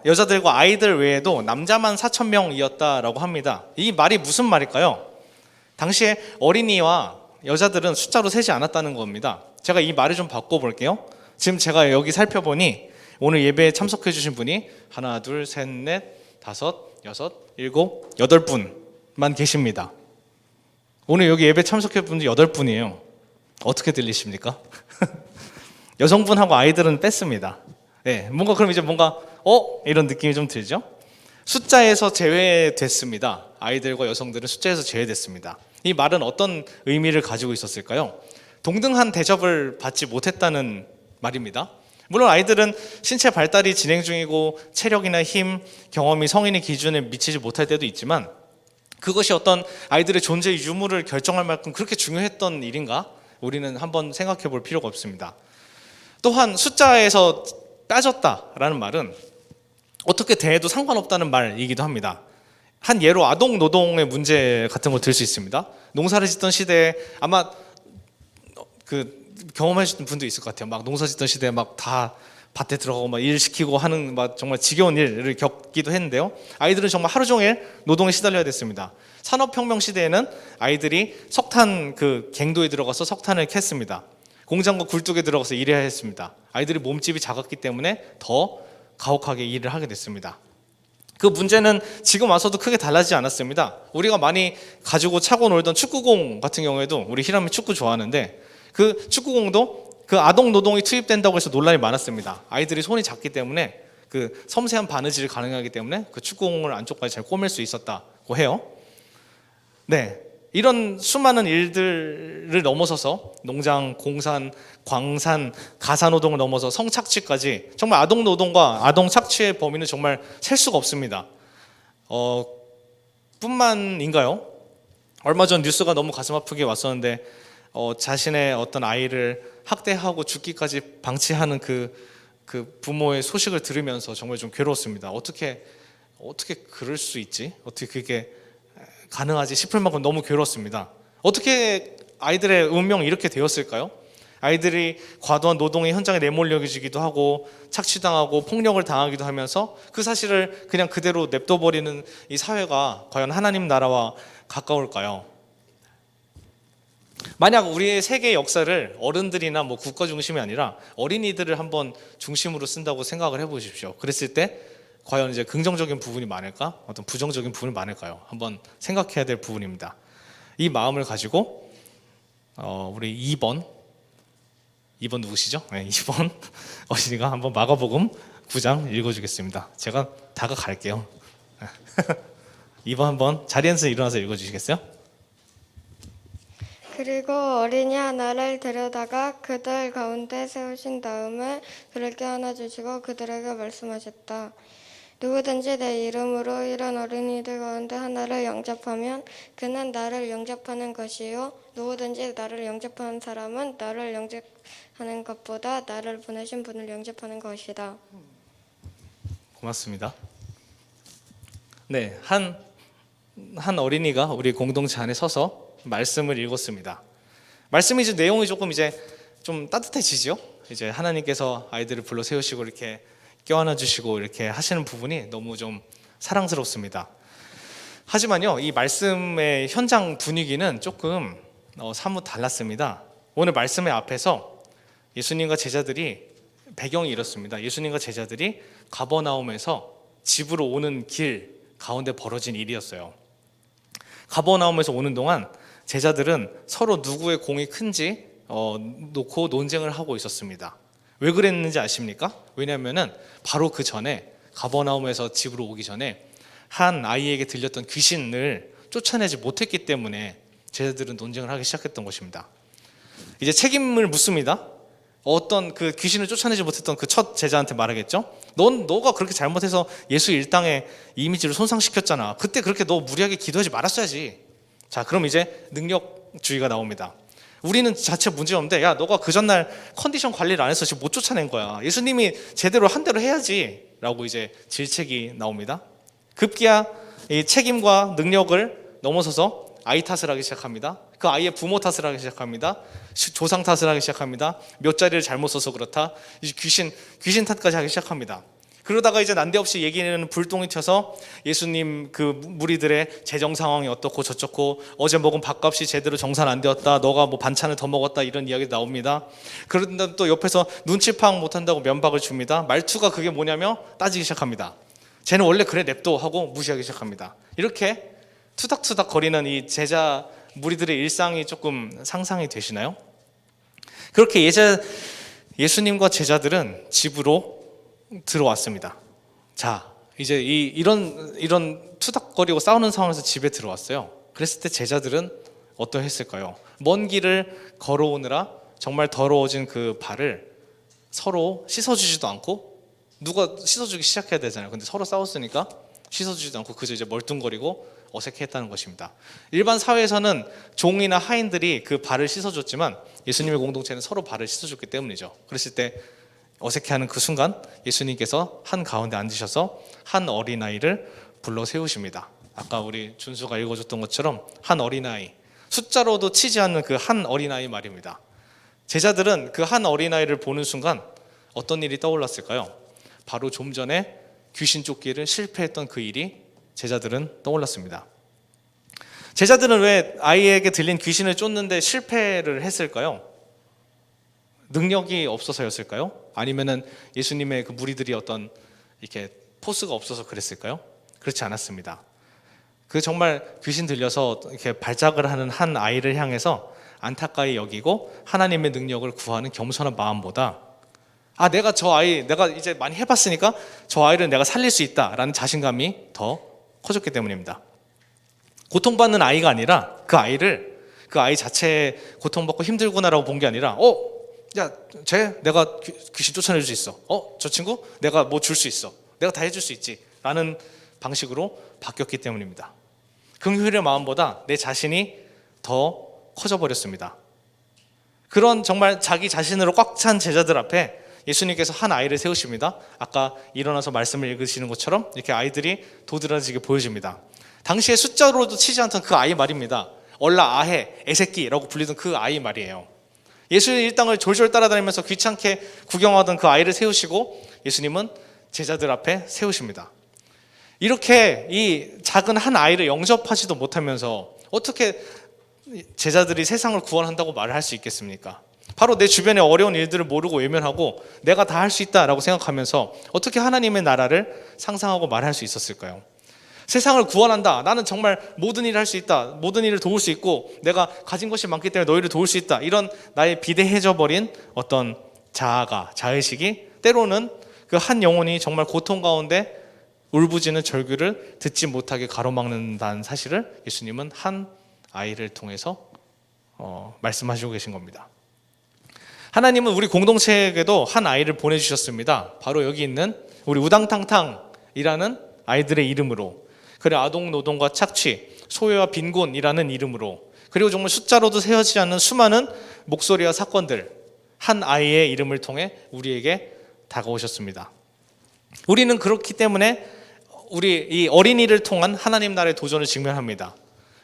여자들과 아이들 외에도 남자만 4,000명이었다라고 합니다. 이 말이 무슨 말일까요? 당시에 어린이와 여자들은 숫자로 세지 않았다는 겁니다. 제가 이 말을 좀 바꿔볼게요. 지금 제가 여기 살펴보니 오늘 예배에 참석해 주신 분이 하나, 둘, 셋, 넷, 다섯, 여섯, 일곱, 8분만 계십니다. 오늘 여기 예배 참석해 준 분이 8분이에요. 어떻게 들리십니까? 여성분하고 아이들은 뺐습니다. 네, 뭔가 그럼 이제 뭔가 이런 느낌이 좀 들죠? 숫자에서 제외됐습니다. 아이들과 여성들은 숫자에서 제외됐습니다. 이 말은 어떤 의미를 가지고 있었을까요? 동등한 대접을 받지 못했다는 말입니다. 물론 아이들은 신체 발달이 진행 중이고 체력이나 힘, 경험이 성인의 기준에 미치지 못할 때도 있지만 그것이 어떤 아이들의 존재의 유무를 결정할 만큼 그렇게 중요했던 일인가? 우리는 한번 생각해 볼 필요가 없습니다. 또한 숫자에서 빠졌다라는 말은 어떻게 대해도 상관없다는 말이기도 합니다. 한 예로 아동 노동의 문제 같은 거 들 수 있습니다. 농사를 짓던 시대에 아마 경험하셨던 분도 있을 것 같아요. 막 농사 짓던 시대에 막 다 밭에 들어가고 막 일 시키고 하는 막 정말 지겨운 일을 겪기도 했는데요. 아이들은 정말 하루 종일 노동에 시달려야 됐습니다. 산업혁명 시대에는 아이들이 석탄 갱도에 들어가서 석탄을 캤습니다. 공장과 굴뚝에 들어가서 일해야 했습니다. 아이들이 몸집이 작았기 때문에 더 가혹하게 일을 하게 됐습니다. 그 문제는 지금 와서도 크게 달라지지 않았습니다. 우리가 많이 가지고 차고 놀던 축구공 같은 경우에도 우리 희람이 축구 좋아하는데 그 축구공도 그 아동 노동이 투입된다고 해서 논란이 많았습니다. 아이들이 손이 작기 때문에 그 섬세한 바느질이 가능하기 때문에 그 축구공을 안쪽까지 잘 꼬맬 수 있었다고 해요. 네, 이런 수많은 일들을 넘어서서 농장, 공산, 광산, 가사노동을 넘어서 성착취까지 정말 아동 노동과 아동 착취의 범위는 정말 셀 수가 없습니다. 뿐만인가요? 얼마 전 뉴스가 너무 가슴 아프게 왔었는데 자신의 어떤 아이를 학대하고 죽기까지 방치하는 그 부모의 소식을 들으면서 정말 좀 괴로웠습니다. 어떻게 그럴 수 있지? 어떻게 그게 가능하지 싶을 만큼 너무 괴로웠습니다. 어떻게 아이들의 운명이 이렇게 되었을까요? 아이들이 과도한 노동의 현장에 내몰려지기도 하고 착취당하고 폭력을 당하기도 하면서 그 사실을 그냥 그대로 냅둬버리는 이 사회가 과연 하나님 나라와 가까울까요? 만약 우리의 세계 역사를 어른들이나 뭐 국가 중심이 아니라 어린이들을 한번 중심으로 쓴다고 생각을 해보십시오. 그랬을 때 과연 이제 긍정적인 부분이 많을까? 어떤 부정적인 부분이 많을까요? 한번 생각해야 될 부분입니다. 이 마음을 가지고 우리 2번 누구시죠? 네, 2번 어린이가 한번 마가복음 9장 읽어주겠습니다. 제가 다가갈게요. 2번 한번 자리에서 일어나서 읽어주시겠어요? 그리고 어린이 하나를 데려다가 그들 가운데 세우신 다음에 그들께 안아주시고 그들에게 말씀하셨다. 누구든지 내 이름으로 이런 어린이들 가운데 하나를 영접하면 그는 나를 영접하는 것이요 누구든지 나를 영접하는 사람은 나를 영접하는 것보다 나를 보내신 분을 영접하는 것이다. 고맙습니다. 네, 한 어린이가 우리 공동체 안에 서서 말씀을 읽었습니다. 말씀이 이제 내용이 조금 이제 좀 따뜻해지죠. 이제 하나님께서 아이들을 불러 세우시고 이렇게 껴안아 주시고 이렇게 하시는 부분이 너무 좀 사랑스럽습니다. 하지만요, 이 말씀의 현장 분위기는 조금 사뭇 달랐습니다. 오늘 말씀의 앞에서 예수님과 제자들이 배경이 이렇습니다. 예수님과 제자들이 가버나움에서 집으로 오는 길 가운데 벌어진 일이었어요. 가버나움에서 오는 동안 제자들은 서로 누구의 공이 큰지 놓고 논쟁을 하고 있었습니다. 왜 그랬는지 아십니까? 왜냐하면 바로 그 전에 가버나움에서 집으로 오기 전에 한 아이에게 들렸던 귀신을 쫓아내지 못했기 때문에 제자들은 논쟁을 하기 시작했던 것입니다. 이제 책임을 묻습니다. 어떤 그 귀신을 쫓아내지 못했던 그 첫 제자한테 말하겠죠? 너가 그렇게 잘못해서 예수 일당의 이미지를 손상시켰잖아. 그때 그렇게 너 무리하게 기도하지 말았어야지. 자, 그럼 이제 능력주의가 나옵니다. 우리는 자체 문제 없는데 야, 너가 그 전날 컨디션 관리를 안 해서 지금 못 쫓아낸 거야. 예수님이 제대로 한 대로 해야지 라고 이제 질책이 나옵니다. 급기야 이 책임과 능력을 넘어서서 아이 탓을 하기 시작합니다. 그 아이의 부모 탓을 하기 시작합니다. 조상 탓을 하기 시작합니다. 몇 자리를 잘못 써서 그렇다. 이제 귀신 탓까지 하기 시작합니다. 그러다가 이제 난데없이 얘기는 불똥이 튀어서 예수님 그 무리들의 재정 상황이 어떻고 저쩌고, 어제 먹은 밥값이 제대로 정산 안 되었다, 너가 뭐 반찬을 더 먹었다, 이런 이야기 나옵니다. 그런데 또 옆에서 눈치 파악 못한다고 면박을 줍니다. 말투가 그게 뭐냐며 따지기 시작합니다. 쟤는 원래 그래 냅둬 하고 무시하기 시작합니다. 이렇게 투닥투닥 거리는 이 제자 무리들의 일상이 조금 상상이 되시나요? 그렇게 예수님과 제자들은 집으로 들어왔습니다. 자, 이제 이런 투닥거리고 싸우는 상황에서 집에 들어왔어요. 그랬을 때 제자들은 어떠했을까요? 먼 길을 걸어오느라 정말 더러워진 그 발을 서로 씻어주지도 않고, 누가 씻어주기 시작해야 되잖아요. 근데 서로 싸웠으니까 씻어주지도 않고 그저 이제 멀뚱거리고 어색했다는 것입니다. 일반 사회에서는 종이나 하인들이 그 발을 씻어줬지만 예수님의 공동체는 서로 발을 씻어줬기 때문이죠. 그랬을 때 어색해하는 그 순간 예수님께서 한 가운데 앉으셔서 한 어린아이를 불러 세우십니다. 아까 우리 준수가 읽어줬던 것처럼 한 어린아이, 숫자로도 치지 않는 그 한 어린아이 말입니다. 제자들은 그 한 어린아이를 보는 순간 어떤 일이 떠올랐을까요? 바로 좀 전에 귀신 쫓기를 실패했던 그 일이 제자들은 떠올랐습니다. 제자들은 왜 아이에게 들린 귀신을 쫓는데 실패를 했을까요? 능력이 없어서였을까요? 아니면은 예수님의 그 무리들이 어떤 이렇게 포스가 없어서 그랬을까요? 그렇지 않았습니다. 그 정말 귀신 들려서 이렇게 발작을 하는 한 아이를 향해서 안타까이 여기고 하나님의 능력을 구하는 겸손한 마음보다, 내가 저 아이, 내가 이제 많이 해봤으니까 저 아이를 내가 살릴 수 있다라는 자신감이 더 커졌기 때문입니다. 고통받는 아이가 아니라 그 아이 자체에 고통받고 힘들구나라고 본 게 아니라, 쟤 내가 귀신 쫓아낼 수 있어. 저 친구 내가 뭐 줄 수 있어. 내가 다 해줄 수 있지. 라는 방식으로 바뀌었기 때문입니다. 긍휼의 마음보다 내 자신이 더 커져 버렸습니다. 그런 정말 자기 자신으로 꽉 찬 제자들 앞에 예수님께서 한 아이를 세우십니다. 아까 일어나서 말씀을 읽으시는 것처럼 이렇게 아이들이 도드라지게 보여집니다. 당시에 숫자로도 치지 않던 그 아이 말입니다. 얼라, 아해, 애새끼라고 불리던 그 아이 말이에요. 예수의 일당을 졸졸 따라다니면서 귀찮게 구경하던 그 아이를 세우시고 예수님은 제자들 앞에 세우십니다. 이렇게 이 작은 한 아이를 영접하지도 못하면서 어떻게 제자들이 세상을 구원한다고 말을 할 수 있겠습니까? 바로 내 주변의 어려운 일들을 모르고 외면하고 내가 다 할 수 있다라고 생각하면서 어떻게 하나님의 나라를 상상하고 말할 수 있었을까요? 세상을 구원한다, 나는 정말 모든 일을 할 수 있다, 모든 일을 도울 수 있고 내가 가진 것이 많기 때문에 너희를 도울 수 있다, 이런 나의 비대해져 버린 어떤 자의식이 때로는 그 한 영혼이 정말 고통 가운데 울부짖는 절규를 듣지 못하게 가로막는다는 사실을 예수님은 한 아이를 통해서 말씀하시고 계신 겁니다. 하나님은 우리 공동체에게도 한 아이를 보내주셨습니다. 바로 여기 있는 우리 우당탕탕이라는 아이들의 이름으로, 그리고 아동노동과 착취, 소외와 빈곤이라는 이름으로, 그리고 정말 숫자로도 세어지지 않는 수많은 목소리와 사건들, 한 아이의 이름을 통해 우리에게 다가오셨습니다. 우리는 그렇기 때문에 우리 이 어린이를 통한 하나님 나라의 도전을 직면합니다.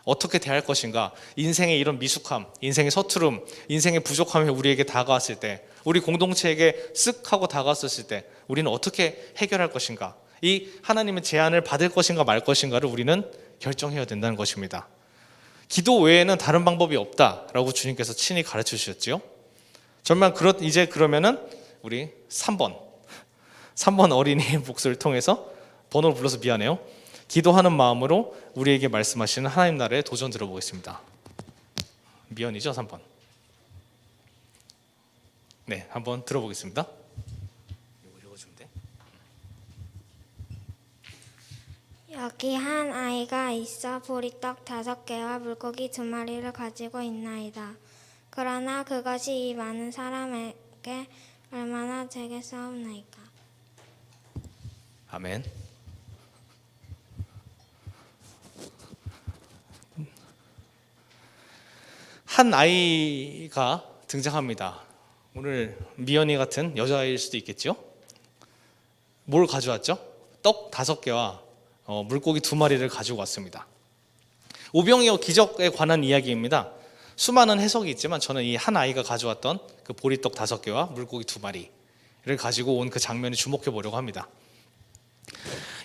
어떻게 대할 것인가? 인생의 이런 미숙함, 인생의 서투름, 인생의 부족함이 우리에게 다가왔을 때, 우리 공동체에게 쓱 하고 다가왔을 때 우리는 어떻게 해결할 것인가? 이 하나님의 제안을 받을 것인가 말 것인가를 우리는 결정해야 된다는 것입니다. 기도 외에는 다른 방법이 없다라고 주님께서 친히 가르쳐 주셨지요. 정말 이제 그러면은 우리 3번 어린이의 목소리를 통해서, 번호를 불러서 미안해요, 기도하는 마음으로 우리에게 말씀하시는 하나님 나라의 도전 들어보겠습니다. 미연이죠, 3번. 네, 한번 들어보겠습니다. 이거 읽어주면 돼. 여기 한 아이가 있어 보리떡 5개와 물고기 2마리를 가지고 있나이다. 그러나 그것이 이 많은 사람에게 얼마나 되겠사옵나이까. 아멘. 한 아이가 등장합니다. 오늘 미연이 같은 여자아이일 수도 있겠죠. 뭘 가져왔죠? 떡 5개와 물고기 2마리를 가지고 왔습니다. 오병이어 기적에 관한 이야기입니다. 수많은 해석이 있지만 저는 이 한 아이가 가져왔던 그 보리떡 5개와 물고기 2마리를 가지고 온 그 장면에 주목해 보려고 합니다.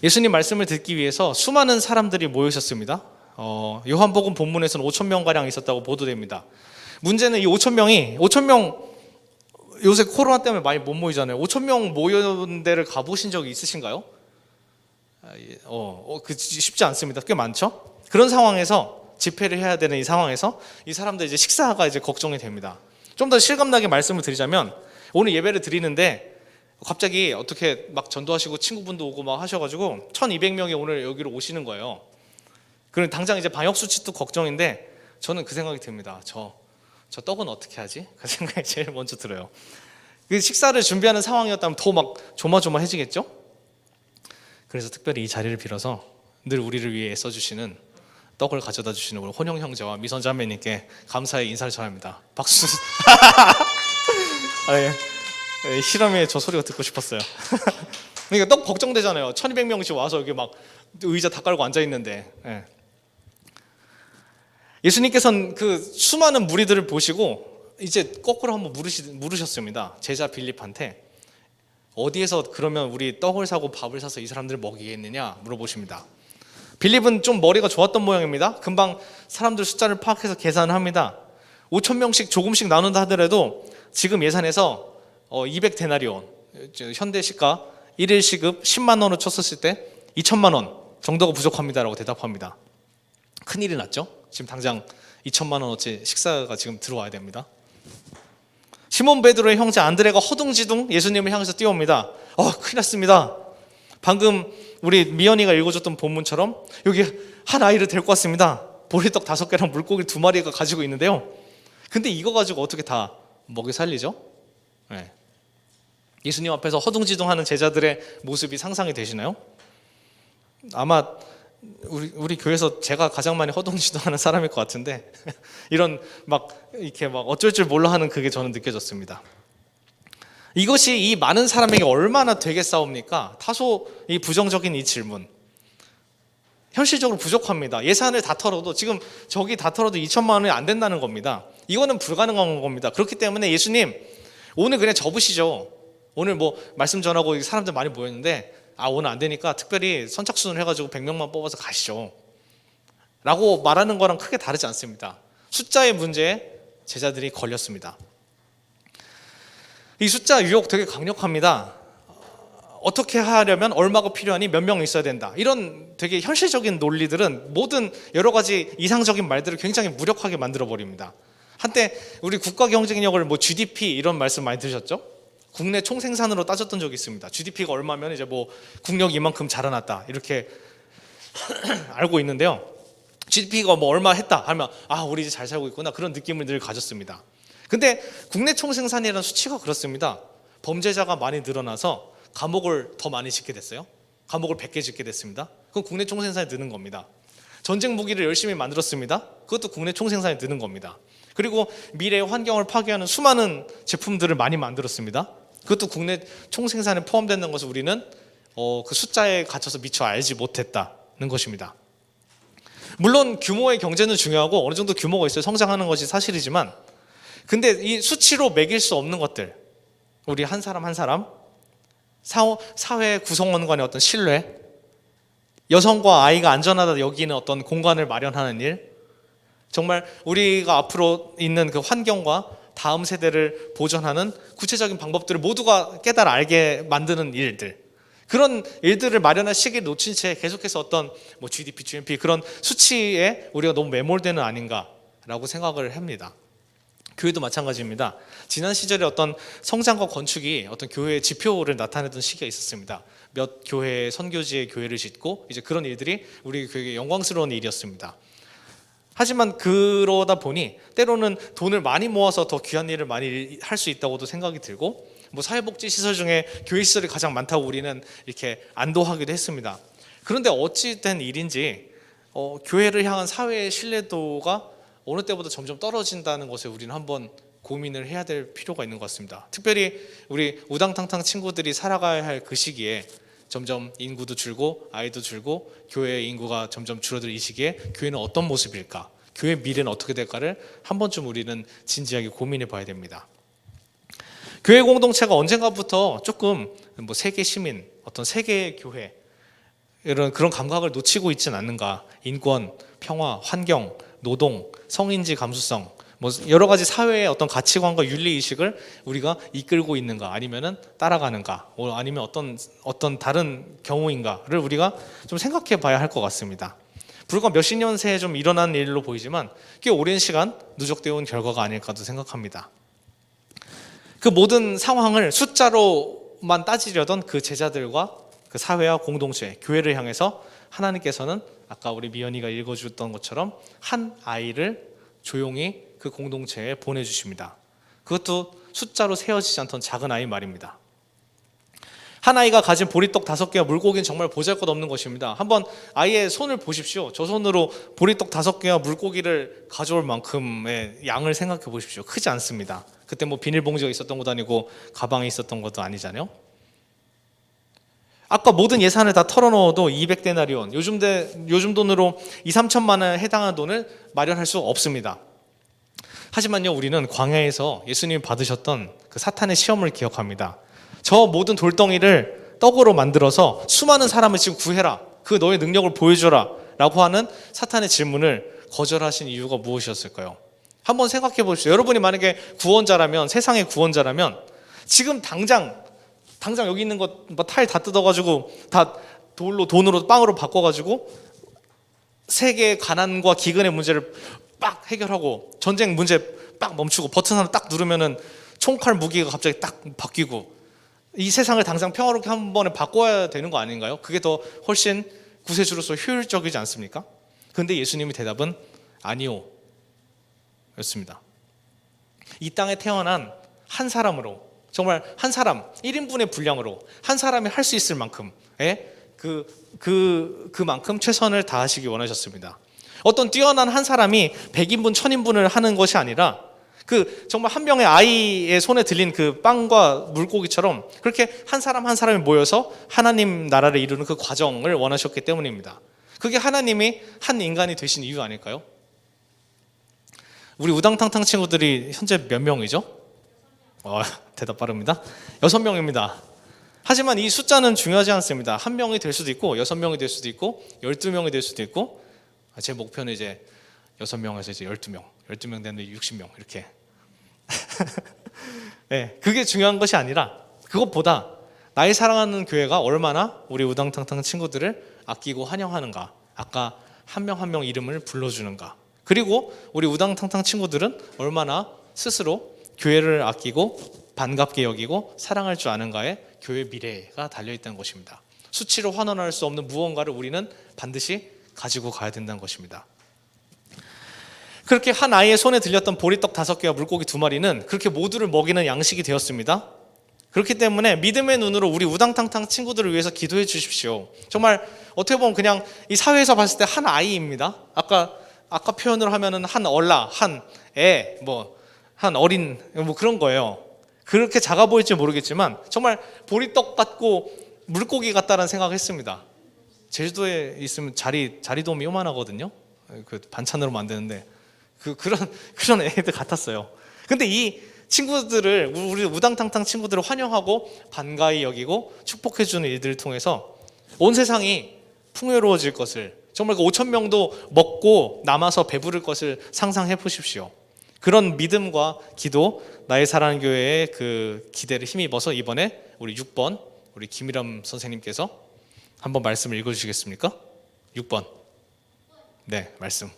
예수님 말씀을 듣기 위해서 수많은 사람들이 모이셨습니다. 요한복음 본문에서는 5천 명가량 있었다고 보도됩니다. 문제는 이 5천 명 요새 코로나 때문에 많이 못 모이잖아요. 5천 명 모여는 데를 가보신 적이 있으신가요? 쉽지 않습니다. 꽤 많죠? 그런 상황에서 집회를 해야 되는 이 상황에서 이 사람들 이제 식사가 이제 걱정이 됩니다. 좀 더 실감나게 말씀을 드리자면 오늘 예배를 드리는데 갑자기 어떻게 막 전도하시고 친구분도 오고 막 하셔가지고 1,200명이 오늘 여기로 오시는 거예요. 그럼 당장 이제 방역 수칙도 걱정인데 저는 그 생각이 듭니다. 저 떡은 어떻게 하지? 그 생각이 제일 먼저 들어요. 그 식사를 준비하는 상황이었다면 더 막 조마조마해지겠죠? 그래서 특별히 이 자리를 빌어서 늘 우리를 위해 애써주시는 떡을 가져다 주시는 우리 혼영 형제와 미선 자매님께 감사의 인사를 전합니다. 박수. 실험에 저 소리가 듣고 싶었어요. 그러니까 떡 걱정되잖아요. 1,200명씩 와서 여기 막 의자 다 깔고 앉아 있는데. 예수님께서는 그 수많은 무리들을 보시고 이제 거꾸로 한번 물으셨습니다. 제자 빌립한테 어디에서 그러면 우리 떡을 사고 밥을 사서 이 사람들을 먹이겠느냐 물어보십니다. 빌립은 좀 머리가 좋았던 모양입니다. 금방 사람들 숫자를 파악해서 계산을 합니다. 5,000명씩 조금씩 나눈다 하더라도 지금 예산에서 200데나리온, 현대 시가 1일 시급 10만 원을 쳤었을 때 2천만 원 정도가 부족합니다라고 대답합니다. 큰일이 났죠? 지금 당장 2천만 원어치 식사가 지금 들어와야 됩니다. 시몬 베드로의 형제 안드레가 허둥지둥 예수님을 향해서 뛰어옵니다. 큰일 났습니다. 방금 우리 미연이가 읽어줬던 본문처럼 여기 한 아이를 데리고 왔습니다. 보리떡 5개랑 물고기 2마리가 가지고 있는데요. 근데 이거 가지고 어떻게 다 먹여 살리죠? 예수님 앞에서 허둥지둥하는 제자들의 모습이 상상이 되시나요? 아마 우리 교회에서 제가 가장 많이 허둥지둥하는 사람일 것 같은데 이런 이렇게 어쩔 줄 몰라 하는 그게 저는 느껴졌습니다. 이것이 이 많은 사람에게 얼마나 되겠사옵니까? 다소 이 부정적인 이 질문. 현실적으로 부족합니다. 예산을 다 털어도 지금 저기 다 털어도 2천만 원이 안 된다는 겁니다. 이거는 불가능한 겁니다. 그렇기 때문에 예수님 오늘 그냥 접으시죠. 오늘 말씀 전하고 사람들 많이 모였는데 오늘 안 되니까 특별히 선착순을 해가지고 100명만 뽑아서 가시죠 라고 말하는 거랑 크게 다르지 않습니다. 숫자의 문제에 제자들이 걸렸습니다. 이 숫자 유혹 되게 강력합니다. 어떻게 하려면 얼마가 필요하니 몇 명 있어야 된다. 이런 되게 현실적인 논리들은 모든 여러 가지 이상적인 말들을 굉장히 무력하게 만들어버립니다. 한때 우리 국가 경쟁력을 GDP 이런 말씀 많이 들으셨죠? 국내 총생산으로 따졌던 적이 있습니다. GDP가 얼마면 이제 국력 이만큼 자라났다 이렇게 알고 있는데요. GDP가 얼마 했다 하면 우리 이제 잘 살고 있구나 그런 느낌을 늘 가졌습니다. 근데 국내 총생산이라는 수치가 그렇습니다. 범죄자가 많이 늘어나서 감옥을 더 많이 짓게 됐어요. 감옥을 100개 짓게 됐습니다. 그건 국내 총생산이 느는 겁니다. 전쟁 무기를 열심히 만들었습니다. 그것도 국내 총생산이 느는 겁니다. 그리고 미래의 환경을 파괴하는 수많은 제품들을 많이 만들었습니다. 그것도 국내 총생산에 포함되는 것을 우리는 그 숫자에 갇혀서 미처 알지 못했다는 것입니다. 물론 규모의 경제는 중요하고 어느 정도 규모가 있어야 성장하는 것이 사실이지만 근데 이 수치로 매길 수 없는 것들 우리 한 사람 한 사람 사회 구성원 간의 어떤 신뢰 여성과 아이가 안전하다 여기는 어떤 공간을 마련하는 일 정말 우리가 앞으로 있는 그 환경과 다음 세대를 보존하는 구체적인 방법들을 모두가 깨달아 알게 만드는 일들 그런 일들을 마련할 시기를 놓친 채 계속해서 어떤 GDP, GNP 그런 수치에 우리가 너무 매몰되는 아닌가라고 생각을 합니다. 교회도 마찬가지입니다. 지난 시절에 어떤 성장과 건축이 어떤 교회의 지표를 나타내던 시기가 있었습니다. 몇 교회의 선교지에 교회를 짓고 이제 그런 일들이 우리 교회의 영광스러운 일이었습니다. 하지만 그러다 보니 때로는 돈을 많이 모아서 더 귀한 일을 많이 할 수 있다고도 생각이 들고 사회복지 시설 중에 교회 시설이 가장 많다고 우리는 이렇게 안도하기도 했습니다. 그런데 어찌 된 일인지 교회를 향한 사회의 신뢰도가 어느 때보다 점점 떨어진다는 것에 우리는 한번 고민을 해야 될 필요가 있는 것 같습니다. 특별히 우리 우당탕탕 친구들이 살아가야 할 그 시기에 점점 인구도 줄고 아이도 줄고 교회의 인구가 점점 줄어들 이 시기에 교회는 어떤 모습일까? 교회의 미래는 어떻게 될까를 한 번쯤 우리는 진지하게 고민해 봐야 됩니다. 교회 공동체가 언젠가부터 조금 세계 시민, 어떤 세계의 교회 그런 감각을 놓치고 있지는 않는가. 인권, 평화, 환경, 노동, 성인지 감수성, 뭐 여러 가지 사회의 어떤 가치관과 윤리 의식을 우리가 이끌고 있는가, 아니면은 따라가는가, 아니면 어떤 다른 경우인가를 우리가 좀 생각해 봐야 할 것 같습니다. 불과 몇십 년 새에 좀 일어난 일로 보이지만 꽤 오랜 시간 누적되어 온 결과가 아닐까도 생각합니다. 그 모든 상황을 숫자로만 따지려던 그 제자들과 그 사회와 공동체, 교회를 향해서 하나님께서는 아까 우리 미연이가 읽어줬던 것처럼 한 아이를 조용히 그 공동체에 보내주십니다. 그것도 숫자로 세어지지 않던 작은 아이 말입니다. 한 아이가 가진 보리떡 5개와 물고기는 정말 보잘것없는 것입니다. 한번 아이의 손을 보십시오. 저 손으로 보리떡 5개와 물고기를 가져올 만큼의 양을 생각해 보십시오. 크지 않습니다. 그때 뭐 비닐봉지가 있었던 것도 아니고 가방에 있었던 것도 아니잖아요. 아까 모든 예산을 다 털어넣어도 200데나리온, 요즘 돈으로 2-3천만 원에 해당하는 돈을 마련할 수 없습니다. 하지만요, 우리는 광야에서 예수님이 받으셨던 그 사탄의 시험을 기억합니다. 저 모든 돌덩이를 떡으로 만들어서 수많은 사람을 지금 구해라, 그 너의 능력을 보여줘라 라고 하는 사탄의 질문을 거절하신 이유가 무엇이었을까요? 한번 생각해 보십시오. 여러분이 만약에 구원자라면, 세상의 구원자라면 지금 당장 여기 있는 것 타일 다 뜯어가지고 다 돈으로 빵으로 바꿔가지고 세계의 가난과 기근의 문제를 빡 해결하고 전쟁 문제 빡 멈추고 버튼 하나 딱 누르면은 총칼 무기가 갑자기 딱 바뀌고 이 세상을 당장 평화롭게 한 번에 바꿔야 되는 거 아닌가요? 그게 더 훨씬 구세주로서 효율적이지 않습니까? 그런데 예수님의 대답은 아니요 였습니다. 이 땅에 태어난 한 사람으로, 정말 한 사람 1인분의 분량으로 한 사람이 할 수 있을 만큼의 그만큼 최선을 다하시기 원하셨습니다. 어떤 뛰어난 한 사람이 100인분, 1000인분을 하는 것이 아니라 그 정말 한 명의 아이의 손에 들린 그 빵과 물고기처럼 그렇게 한 사람 한 사람이 모여서 하나님 나라를 이루는 그 과정을 원하셨기 때문입니다. 그게 하나님이 한 인간이 되신 이유 아닐까요? 우리 우당탕탕 친구들이 현재 몇 명이죠? 대답 빠릅니다. 6명입니다. 하지만 이 숫자는 중요하지 않습니다. 1명이 될 수도 있고 6명이 될 수도 있고 12명이 될 수도 있고, 제 목표는 이제 6명에서 이제 12명 되는데 60명 이렇게. 네, 그게 중요한 것이 아니라 그것보다 나의 사랑하는 교회가 얼마나 우리 우당탕탕 친구들을 아끼고 환영하는가, 아까 한 명 한 명 이름을 불러주는가, 그리고 우리 우당탕탕 친구들은 얼마나 스스로 교회를 아끼고 반갑게 여기고 사랑할 줄 아는가에 교회 미래가 달려있다는 것입니다. 수치로 환원할 수 없는 무언가를 우리는 반드시 가지고 가야 된다는 것입니다. 그렇게 한 아이의 손에 들렸던 보리떡 5개와 물고기 2마리는 그렇게 모두를 먹이는 양식이 되었습니다. 그렇기 때문에 믿음의 눈으로 우리 우당탕탕 친구들을 위해서 기도해 주십시오. 정말 어떻게 보면 그냥 이 사회에서 봤을 때 한 아이입니다. 아까 표현을 하면은 한 얼라, 한 애, 한 어린, 그런 거예요. 그렇게 작아 보일지 모르겠지만 정말 보리떡 같고 물고기 같다는 생각을 했습니다. 제주도에 있으면 자리돔이 요만하거든요. 그 반찬으로 만드는데 그런 애들 같았어요. 근데 이 친구들을, 우리 우당탕탕 친구들을 환영하고 반가이 여기고 축복해주는 일들을 통해서 온 세상이 풍요로워질 것을, 정말 그 5,000명도 먹고 남아서 배부를 것을 상상해 보십시오. 그런 믿음과 기도, 나의 사랑하는 교회의 그 기대를 힘입어서 이번에 우리 6번 우리 김일람 선생님께서 한번 말씀을 읽어주시겠습니까? 6번. 네, 말씀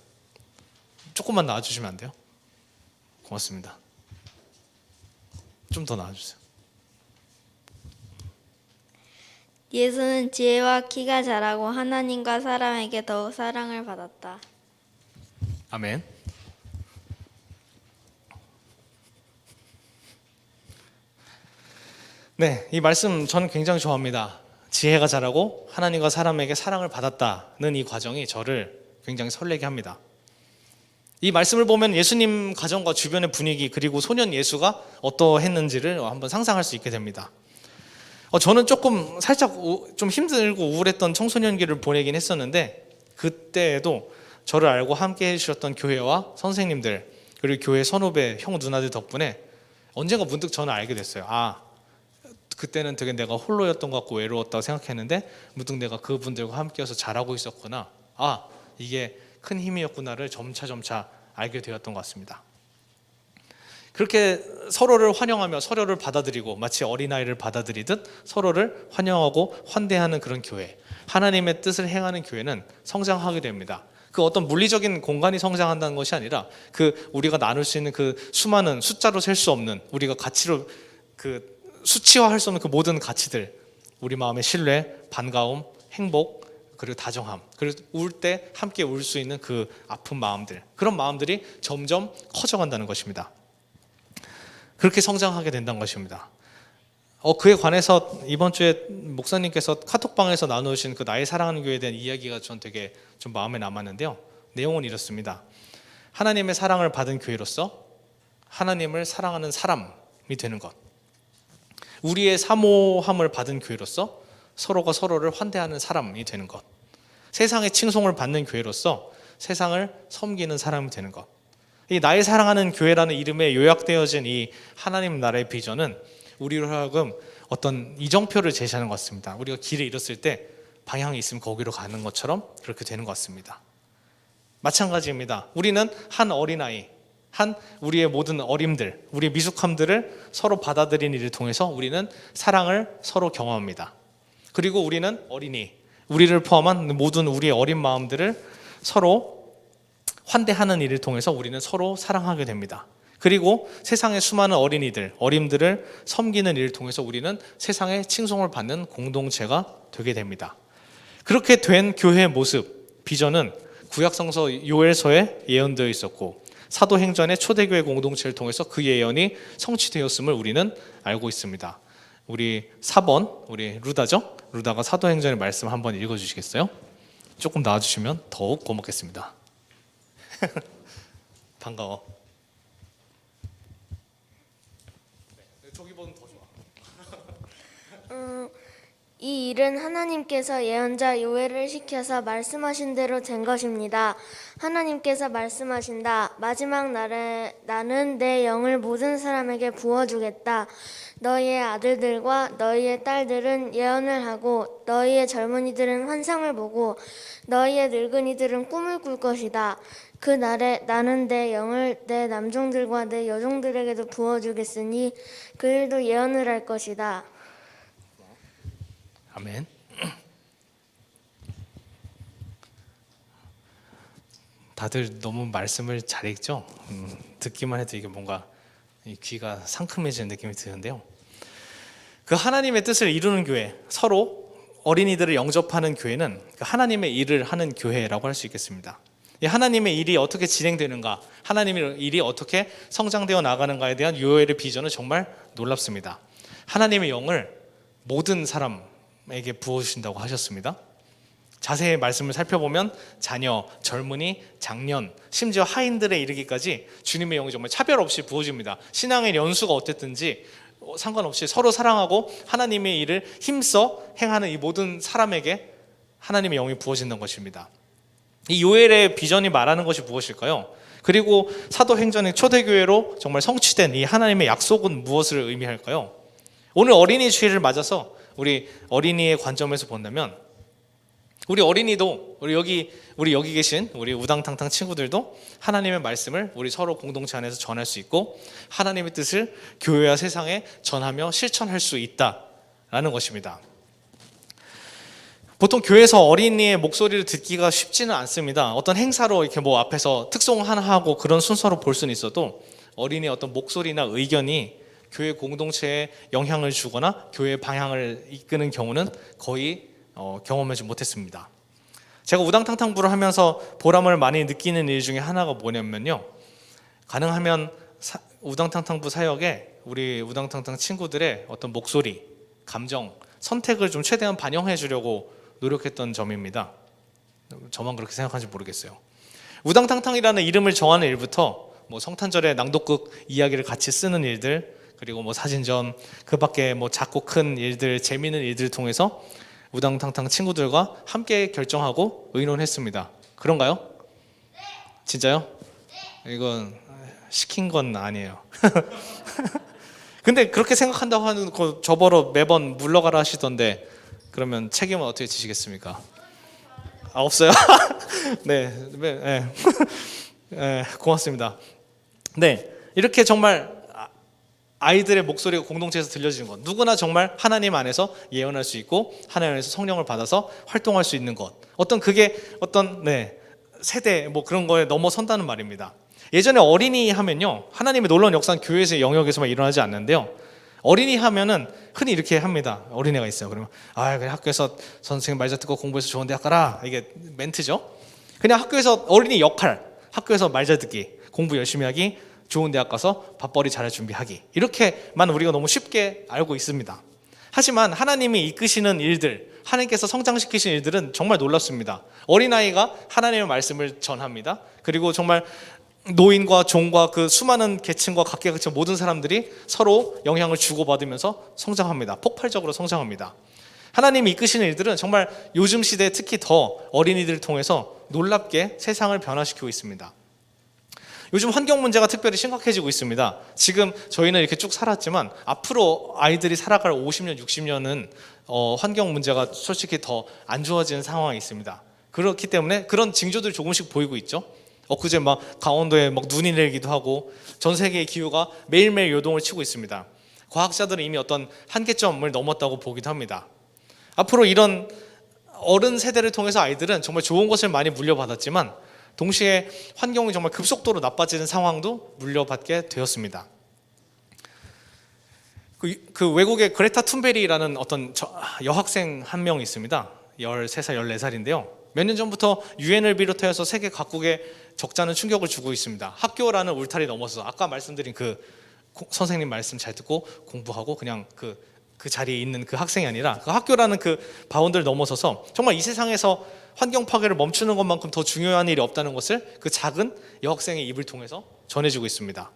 조금만 나와주시면 안 돼요? 고맙습니다. 좀 더 나와주세요. 예수는 지혜와 키가 자라고 하나님과 사람에게 더욱 사랑을 받았다. 아멘. 네, 이 말씀 저는 굉장히 좋아합니다. 지혜가 자라고 하나님과 사람에게 사랑을 받았다는 이 과정이 저를 굉장히 설레게 합니다. 이 말씀을 보면 예수님 가정과 주변의 분위기, 그리고 소년 예수가 어떠했는지를 한번 상상할 수 있게 됩니다. 저는 조금 살짝 좀 힘들고 우울했던 청소년기를 보내긴 했었는데, 그때에도 저를 알고 함께 해주셨던 교회와 선생님들, 그리고 교회 선후배 형 누나들 덕분에 언젠가 문득 저는 알게 됐어요. 그때는 되게 내가 홀로였던 것 같고 외로웠다고 생각했는데 무등 내가 그분들과 함께여서 잘하고 있었구나. 아, 이게 큰 힘이었구나를 점차 알게 되었던 것 같습니다. 그렇게 서로를 환영하며 서로를 받아들이고 마치 어린아이를 받아들이듯 서로를 환영하고 환대하는 그런 교회, 하나님의 뜻을 행하는 교회는 성장하게 됩니다. 그 어떤 물리적인 공간이 성장한다는 것이 아니라 그 우리가 나눌 수 있는 그 수많은 숫자로 셀 수 없는 우리가 가치로 그 수치화할 수 없는 그 모든 가치들, 우리 마음의 신뢰, 반가움, 행복, 그리고 다정함, 그리고 울 때 함께 울 수 있는 그 아픈 마음들, 그런 마음들이 점점 커져간다는 것입니다. 그렇게 성장하게 된다는 것입니다. 그에 관해서 이번 주에 목사님께서 카톡방에서 나누신 그 나의 사랑하는 교회에 대한 이야기가 전 되게 좀 마음에 남았는데요. 내용은 이렇습니다. 하나님의 사랑을 받은 교회로서 하나님을 사랑하는 사람이 되는 것, 우리의 사모함을 받은 교회로서 서로가 서로를 환대하는 사람이 되는 것, 세상의 칭송을 받는 교회로서 세상을 섬기는 사람이 되는 것. 이 나의 사랑하는 교회라는 이름에 요약되어진 이 하나님 나라의 비전은 우리로 하여금 어떤 이정표를 제시하는 것 같습니다. 우리가 길을 잃었을 때 방향이 있으면 거기로 가는 것처럼 그렇게 되는 것 같습니다. 마찬가지입니다. 우리는 한 어린아이, 한 우리의 모든 어림들, 우리의 미숙함들을 서로 받아들이는 일을 통해서 우리는 사랑을 서로 경험합니다. 그리고 우리는 어린이, 우리를 포함한 모든 우리의 어린 마음들을 서로 환대하는 일을 통해서 우리는 서로 사랑하게 됩니다. 그리고 세상의 수많은 어린이들, 어림들을 섬기는 일을 통해서 우리는 세상의 칭송을 받는 공동체가 되게 됩니다. 그렇게 된 교회의 모습, 비전은 구약성서 요엘서에 예언되어 있었고 사도행전의 초대교회 공동체를 통해서 그 예언이 성취되었음을 우리는 알고 있습니다. 우리 4번, 우리 루다죠? 루다가 사도행전의 말씀 한번 읽어주시겠어요? 조금 나와주시면 더욱 고맙겠습니다. 반가워. 저기보다 더 좋아. 이 일은 하나님께서 예언자 요엘을 시켜서 말씀하신 대로 된 것입니다. 하나님께서 말씀하신다. 마지막 날에 나는 내 영을 모든 사람에게 부어주겠다. 너희의 아들들과 너희의 딸들은 예언을 하고 너희의 젊은이들은 환상을 보고 너희의 늙은이들은 꿈을 꿀 것이다. 그 날에 나는 내 영을 내 남종들과 내 여종들에게도 부어주겠으니 그들도 예언을 할 것이다. 아멘. 다들 너무 말씀을 잘 읽죠? 듣기만 해도 이게 뭔가 귀가 상큼해지는 느낌이 드는데요. 그 하나님의 뜻을 이루는 교회, 서로 어린이들을 영접하는 교회는 하나님의 일을 하는 교회라고 할 수 있겠습니다. 이 하나님의 일이 어떻게 진행되는가, 하나님의 일이 어떻게 성장되어 나가는가에 대한 요엘의 비전은 정말 놀랍습니다. 하나님의 영을 모든 사람에게 부어주신다고 하셨습니다. 자세히 말씀을 살펴보면 자녀, 젊은이, 장년, 심지어 하인들에 이르기까지 주님의 영이 정말 차별 없이 부어집니다. 신앙의 연수가 어땠든지 상관없이 서로 사랑하고 하나님의 일을 힘써 행하는 이 모든 사람에게 하나님의 영이 부어진다는 것입니다. 이 요엘의 비전이 말하는 것이 무엇일까요? 그리고 사도행전의 초대교회로 정말 성취된 이 하나님의 약속은 무엇을 의미할까요? 오늘 어린이 주일을 맞아서 우리 어린이의 관점에서 본다면 우리 어린이도 우리 여기 계신 우리 우당탕탕 친구들도 하나님의 말씀을 우리 서로 공동체 안에서 전할 수 있고 하나님의 뜻을 교회와 세상에 전하며 실천할 수 있다라는 것입니다. 보통 교회에서 어린이의 목소리를 듣기가 쉽지는 않습니다. 어떤 행사로 이렇게 뭐 앞에서 특송 하나 하고 그런 순서로 볼 수는 있어도 어린이의 어떤 목소리나 의견이 교회 공동체에 영향을 주거나 교회의 방향을 이끄는 경우는 거의 경험하지 못했습니다. 제가 우당탕탕부를 하면서 보람을 많이 느끼는 일 중에 하나가 뭐냐면요, 가능하면 우당탕탕부 사역에 우리 우당탕탕 친구들의 어떤 목소리, 감정, 선택을 좀 최대한 반영해 주려고 노력했던 점입니다. 저만 그렇게 생각하는지 모르겠어요. 우당탕탕이라는 이름을 정하는 일부터 뭐 성탄절에 낭독극 이야기를 같이 쓰는 일들, 그리고 뭐 사진전, 그 밖에 뭐 작고 큰 일들, 재미있는 일들을 통해서 우당탕탕 친구들과 함께 결정하고 의논했습니다. 그런가요? 네. 진짜요? 네. 이건 시킨 건 아니에요. 근데 그렇게 생각한다고 하는 거 저보러 매번 물러가라 하시던데 그러면 책임은 어떻게 지시겠습니까? 아, 없어요? 네, 네. 네, 고맙습니다. 네, 이렇게 정말 아이들의 목소리가 공동체에서 들려지는 것, 누구나 정말 하나님 안에서 예언할 수 있고 하나님 안에서 성령을 받아서 활동할 수 있는 것, 어떤 그게 어떤 세대 뭐 그런 거에 넘어선다는 말입니다. 예전에 어린이 하면요, 하나님의 놀라운 역사는 교회에서의 영역에서만 일어나지 않는데요, 어린이 하면은 흔히 이렇게 합니다. 어린애가 있어요. 그러면 그냥 학교에서 선생님 말 잘 듣고 공부해서 좋은 대학 가라, 이게 멘트죠. 그냥 학교에서 어린이 역할, 학교에서 말 잘 듣기, 공부 열심히 하기, 좋은 대학 가서 밥벌이 잘 준비하기, 이렇게만 우리가 너무 쉽게 알고 있습니다. 하지만 하나님이 이끄시는 일들, 하나님께서 성장시키신 일들은 정말 놀랍습니다. 어린아이가 하나님의 말씀을 전합니다. 그리고 정말 노인과 종과 그 수많은 계층과 각계각층 모든 사람들이 서로 영향을 주고받으면서 성장합니다. 폭발적으로 성장합니다. 하나님이 이끄시는 일들은 정말 요즘 시대에 특히 더 어린이들을 통해서 놀랍게 세상을 변화시키고 있습니다. 요즘 환경 문제가 특별히 심각해지고 있습니다. 지금 저희는 이렇게 쭉 살았지만 앞으로 아이들이 살아갈 50년, 60년은 환경 문제가 솔직히 더 안 좋아지는 상황이 있습니다. 그렇기 때문에 그런 징조들이 조금씩 보이고 있죠. 엊그제 막 강원도에 막 눈이 내리기도 하고 전 세계의 기후가 매일매일 요동을 치고 있습니다. 과학자들은 이미 어떤 한계점을 넘었다고 보기도 합니다. 앞으로 이런 어른 세대를 통해서 아이들은 정말 좋은 것을 많이 물려받았지만 동시에 환경이 정말 급속도로 나빠지는 상황도 물려받게 되었습니다. 그 외국의 그레타 툰베리라는 어떤 여학생 한 명이 있습니다. 13살, 14살인데요. 몇 년 전부터 유엔을 비롯해서 세계 각국에 적잖은 충격을 주고 있습니다. 학교라는 울타리 넘어서 아까 말씀드린 그 선생님 말씀 잘 듣고 공부하고 그냥 그 자리에 있는 그 학생이 아니라 그 학교라는 그 바운드를 넘어서서 정말 이 세상에서 환경 파괴를 멈추는 것만큼 더 중요한 일이 없다는 것을 그 작은 여학생의 입을 통해서 전해주고 있습니다.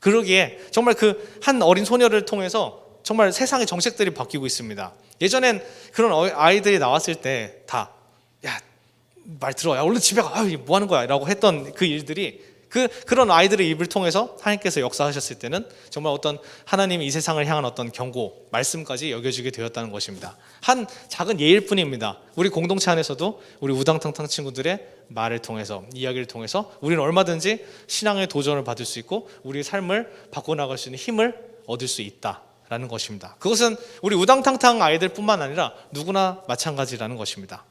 그러기에 정말 그 한 어린 소녀를 통해서 정말 세상의 정책들이 바뀌고 있습니다. 예전엔 그런 아이들이 나왔을 때 다 말 들어, 얼른 집에 가, 뭐 하는 거야 라고 했던 그 일들이 그런 아이들의 입을 통해서 하나님께서 역사하셨을 때는 정말 어떤 하나님이 이 세상을 향한 어떤 경고, 말씀까지 여겨지게 되었다는 것입니다. 한 작은 예일 뿐입니다. 우리 공동체 안에서도 우리 우당탕탕 친구들의 말을 통해서, 이야기를 통해서 우리는 얼마든지 신앙의 도전을 받을 수 있고 우리의 삶을 바꿔나갈 수 있는 힘을 얻을 수 있다라는 것입니다. 그것은 우리 우당탕탕 아이들 뿐만 아니라 누구나 마찬가지라는 것입니다.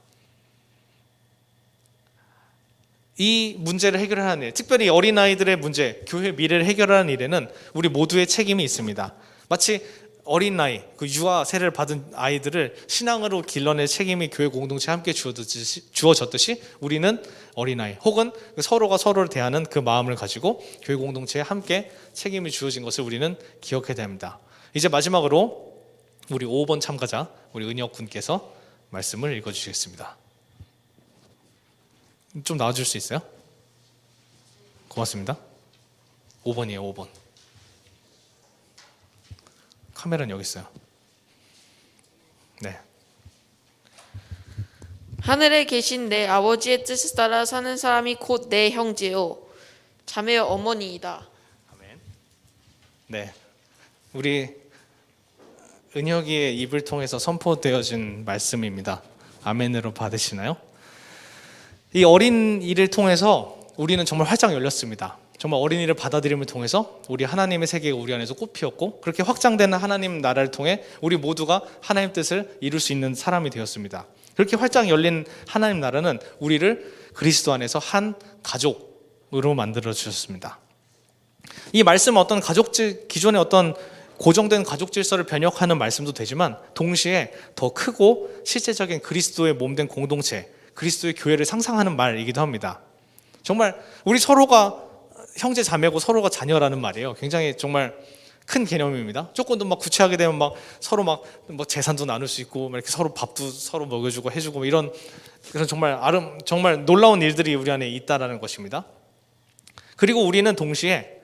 이 문제를 해결하는 일, 특별히 어린아이들의 문제, 교회 미래를 해결하는 일에는 우리 모두의 책임이 있습니다. 마치 어린 나이, 그 유아 세례를 받은 아이들을 신앙으로 길러낼 책임이 교회 공동체에 함께 주어졌듯이 우리는 어린아이 혹은 서로가 서로를 대하는 그 마음을 가지고 교회 공동체에 함께 책임이 주어진 것을 우리는 기억해야 됩니다. 이제 마지막으로 우리 5번 참가자, 우리 은혁 군께서 말씀을 읽어주시겠습니다. 좀 나와줄 수 있어요? 고맙습니다. 5번이에요. 5번. 카메라는 여기 있어요. 네. 하늘에 계신 내 아버지의 뜻을 따라 사는 사람이 곧 내 형제요 자매요 어머니이다. 아멘. 네. 우리 은혁이의 입을 통해서 선포되어진 말씀입니다. 아멘으로 받으시나요? 이 어린이를 통해서 우리는 정말 활짝 열렸습니다. 정말 어린이를 받아들임을 통해서 우리 하나님의 세계가 우리 안에서 꽃피었고 그렇게 확장되는 하나님 나라를 통해 우리 모두가 하나님 뜻을 이룰 수 있는 사람이 되었습니다. 그렇게 활짝 열린 하나님 나라는 우리를 그리스도 안에서 한 가족으로 만들어 주셨습니다. 이 말씀은 어떤 기존의 어떤 고정된 가족 질서를 변혁하는 말씀도 되지만 동시에 더 크고 실제적인 그리스도의 몸된 공동체, 그리스도의 교회를 상상하는 말이기도 합니다. 정말 우리 서로가 형제 자매고 서로가 자녀라는 말이에요. 굉장히 정말 큰 개념입니다. 조금 더 막 구체하게 되면 막 서로 막 재산도 나눌 수 있고 막 이렇게 서로 밥도 서로 먹여주고 해주고 뭐 이런 정말 놀라운 일들이 우리 안에 있다라는 것입니다. 그리고 우리는 동시에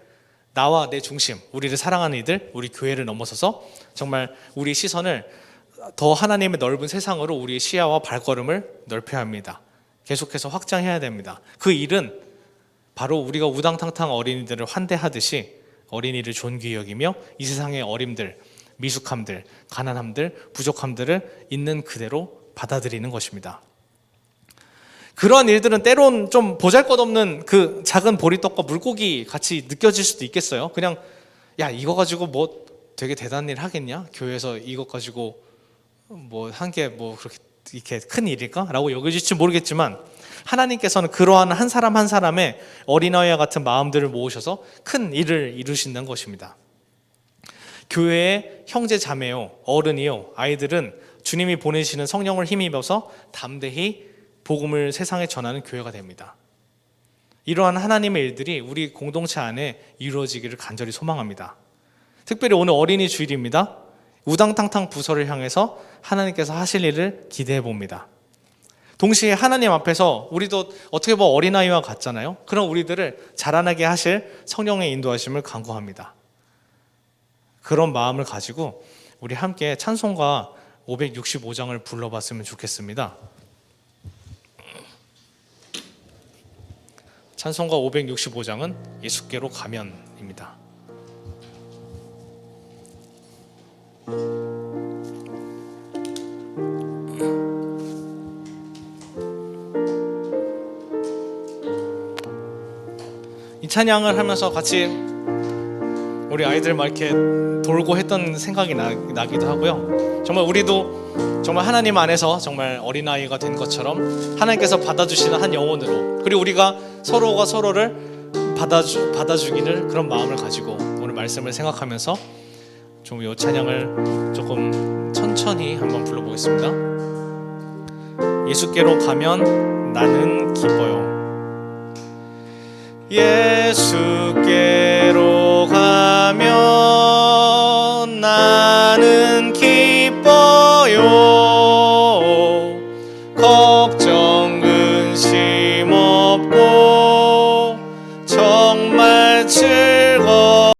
나와 내 중심, 우리를 사랑하는 이들, 우리 교회를 넘어서서 정말 우리 시선을 더 하나님의 넓은 세상으로 우리의 시야와 발걸음을 넓혀야 합니다. 계속해서 확장해야 됩니다. 그 일은 바로 우리가 우당탕탕 어린이들을 환대하듯이 어린이를 존귀히 여기며 이 세상의 어림들, 미숙함들, 가난함들, 부족함들을 있는 그대로 받아들이는 것입니다. 그러한 일들은 때론 좀 보잘것없는 그 작은 보리떡과 물고기 같이 느껴질 수도 있겠어요. 그냥 야, 이거 가지고 뭐 되게 대단한 일 하겠냐? 교회에서 이것 가지고 뭐 한 게 뭐 그렇게 이렇게 큰 일일까? 라고 여겨질지 모르겠지만 하나님께서는 그러한 한 사람 한 사람의 어린아이와 같은 마음들을 모으셔서 큰 일을 이루신다는 것입니다. 교회의 형제 자매요, 어른이요, 아이들은 주님이 보내시는 성령을 힘입어서 담대히 복음을 세상에 전하는 교회가 됩니다. 이러한 하나님의 일들이 우리 공동체 안에 이루어지기를 간절히 소망합니다. 특별히 오늘 어린이 주일입니다. 우당탕탕 부서를 향해서 하나님께서 하실 일을 기대해 봅니다. 동시에 하나님 앞에서 우리도 어떻게 보면 어린아이와 같잖아요. 그런 우리들을 자라나게 하실 성령의 인도하심을 간구합니다. 그런 마음을 가지고 우리 함께 찬송가 565장을 불러봤으면 좋겠습니다. 찬송가 565장은 예수께로 가면입니다. 이 찬양을 하면서 같이 우리 아이들 막 이렇게 돌고 했던 생각이 나기도 하고요. 정말 우리도 정말 하나님 안에서 정말 어린아이가 된 것처럼 하나님께서 받아주시는 한 영혼으로, 그리고 우리가 서로가 서로를 받아주기를 그런 마음을 가지고 오늘 말씀을 생각하면서 좀 이 찬양을 조금 천천히 한번 불러보겠습니다. 예수께로 가면 나는 기뻐요. 예수께로 가면 나는 기뻐요. 걱정 근심 없고 정말 즐거워.